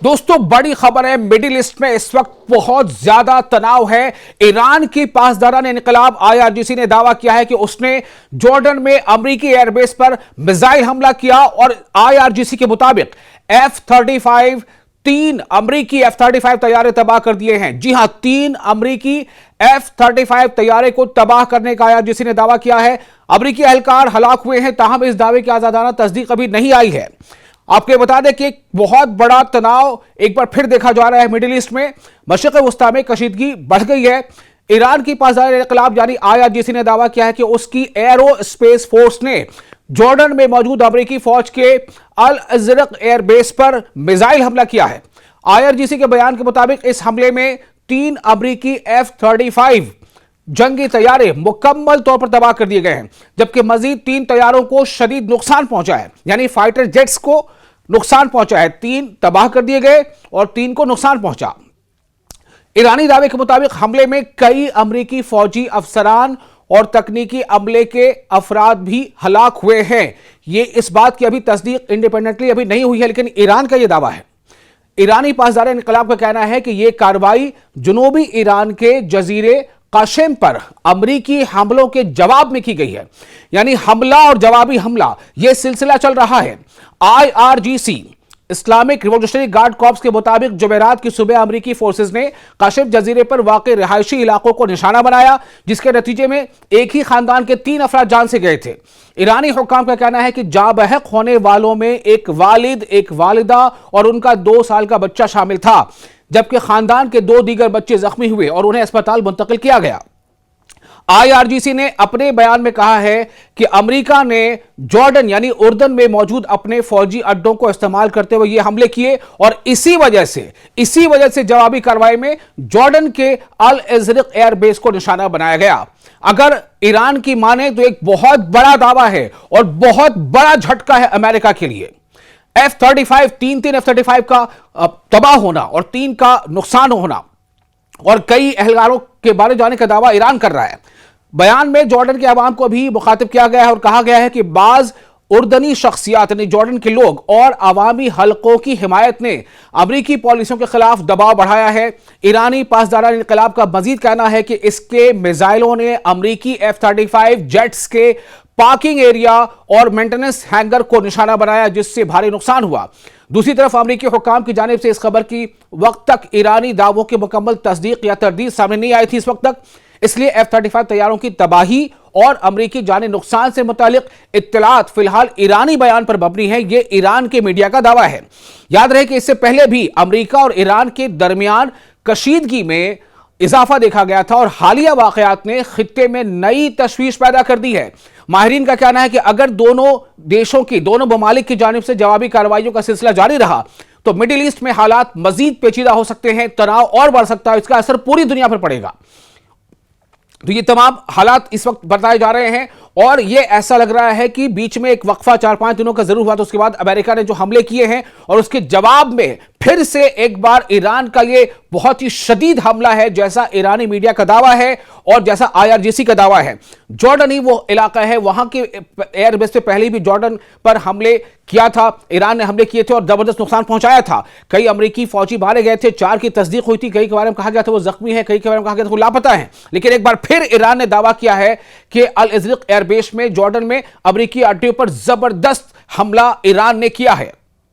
دوستو بڑی خبر ہے، مڈل ایسٹ میں اس وقت بہت زیادہ تناؤ ہے۔ ایران کی پاسداران انقلاب IRGC نے دعویٰ کیا ہے کہ اس نے جارڈن میں امریکی ایئر بیس پر میزائل حملہ کیا اور IRGC کے مطابق تین امریکی F-35 طیارے تباہ کر دیے ہیں۔ جی ہاں، 3 امریکی F-35 طیارے کو تباہ کرنے کا IRGC نے دعویٰ کیا ہے۔ امریکی اہلکار ہلاک ہوئے ہیں، تاہم اس دعوے کی آزادانہ تصدیق ابھی نہیں آئی ہے۔ آپ کو بتا دیں کہ بہت بڑا تناؤ ایک بار پھر دیکھا جا رہا ہے مڈل ایسٹ میں۔ مشرق وسطیٰ میں کشیدگی بڑھ گئی ہے۔ ایران کی پاسداران انقلاب یعنی IRGC نے دعویٰ کیا ہے کہ اس کی ایرو اسپیس فورس نے جارڈن میں موجود امریکی فوج کے الازرق ایئر بیس پر میزائل حملہ کیا ہے۔ IRGC کے بیان کے مطابق اس حملے میں 3 امریکی F-35 جنگی طیارے مکمل طور پر تباہ کر دیے گئے ہیں، جبکہ مزید 3 طیاروں کو شدید نقصان پہنچا ہے، یعنی فائٹر جیٹس کو نقصان پہنچا ہے۔ 3 تباہ کر دیے گئے اور 3 کو نقصان پہنچا۔ ایرانی دعوے کے مطابق حملے میں کئی امریکی فوجی افسران اور تکنیکی عملے کے افراد بھی ہلاک ہوئے ہیں۔ یہ اس بات کی ابھی تصدیق انڈیپینڈنٹلی ابھی نہیں ہوئی ہے، لیکن ایران کا یہ دعویٰ ہے۔ ایرانی پاسداران انقلاب کا کہنا ہے کہ یہ کارروائی جنوبی ایران کے جزیرے قشم پر امریکی حملوں کے جواب میں کی گئی ہے، یعنی حملہ اور جوابی حملہ یہ سلسلہ چل رہا ہے۔ IRGC Islamic Revolutionary Guard Corps کے مطابق جمعرات کی صبح امریکی فورسز نے قشم جزیرے پر واقع رہائشی علاقوں کو نشانہ بنایا، جس کے نتیجے میں ایک ہی خاندان کے 3 افراد جان سے گئے تھے۔ ایرانی حکام کا کہنا ہے کہ جاں بحق ہونے والوں میں ایک والد، ایک والدہ اور ان کا 2 سال کا بچہ شامل تھا، جبکہ خاندان کے 2 دیگر بچے زخمی ہوئے اور انہیں اسپتال منتقل کیا گیا۔ IRGC نے اپنے بیان میں کہا ہے کہ امریکہ نے جارڈن یعنی اردن میں موجود اپنے فوجی اڈوں کو استعمال کرتے ہوئے یہ حملے کیے اور اسی وجہ سے جوابی کارروائی میں جارڈن کے الازرق ایئر بیس کو نشانہ بنایا گیا۔ اگر ایران کی مانے تو ایک بہت بڑا دعویٰ ہے اور بہت بڑا جھٹکا ہے امریکہ کے لیے۔ F-35 تین F-35 کا تباہ ہونا اور 3 کا نقصان ہونا اور کئی اہلکاروں کے مارے جانے کا دعویٰ ایران کر رہا ہے۔ بیان میں جارڈن کے عوام کو بھی مخاطب کیا گیا ہے اور کہا گیا ہے کہ بعض اردنی شخصیات یعنی جارڈن کے لوگ اور عوامی حلقوں کی حمایت نے امریکی پالیسیوں کے خلاف دباؤ بڑھایا ہے۔ ایرانی پاسداران انقلاب کا مزید کہنا ہے کہ اس کے میزائلوں نے امریکی F-35 جیٹس کے پارکنگ ایریا اور مینٹیننس ہینگر کو نشانہ بنایا، جس سے بھاری نقصان ہوا۔ دوسری طرف امریکی حکام کی جانب سے اس خبر کی وقت تک ایرانی دعووں کی مکمل تصدیق یا تردید سامنے نہیں آئی تھی اس وقت تک، اس لیے F-35 طیاروں کی تباہی اور امریکی جانی نقصان سے متعلق اطلاعات فی الحال ایرانی بیان پر مبنی ہے۔ یہ ایران کے میڈیا کا دعویٰ ہے۔ یاد رہے کہ اس سے پہلے بھی امریکہ اور ایران کے درمیان کشیدگی میں اضافہ دیکھا گیا تھا اور حالیہ واقعات نے خطے میں نئی تشویش پیدا کر دی ہے۔ ماہرین کا کہنا ہے کہ اگر دونوں ممالک کی جانب سے جوابی کارروائیوں کا سلسلہ جاری رہا تو مڈل ایسٹ میں حالات مزید پیچیدہ ہو سکتے ہیں، تناؤ اور بڑھ سکتا ہے، اس کا اثر پوری دنیا پر پڑے گا۔ تو یہ تمام حالات اس وقت بتائے جا رہے ہیں اور یہ ایسا لگ رہا ہے کہ بیچ میں ایک وقفہ 4-5 دنوں کا ضرور ہوا، تو اس کے بعد امریکہ نے جو حملے کیے ہیں اور اس کے جواب میں پھر سے ایک بار ایران کا یہ بہت ہی شدید حملہ ہے، جیسا ایرانی میڈیا کا دعویٰ ہے اور جیسا IRGC کا دعویٰ ہے۔ جارڈن ہی وہ علاقہ ہے، وہاں کے ایئر بیس سے پہلے بھی جارڈن پر حملے کیا تھا، ایران نے حملے کیے تھے اور زبردست نقصان پہنچایا تھا۔ کئی امریکی فوجی مارے گئے تھے، 4 کی تصدیق ہوئی تھی، کئی کے بارے میں کہا گیا تھا وہ زخمی ہیں، کئی کے بارے میں کہا گیا تھا وہ لاپتہ ہیں، لیکن ایک بار پھر ایران نے دعویٰ کیا ہے کہ الازرق ایئر بیس میں جارڈن میں امریکی اڈے پر زبردست حملہ ایران نے کیا ہے۔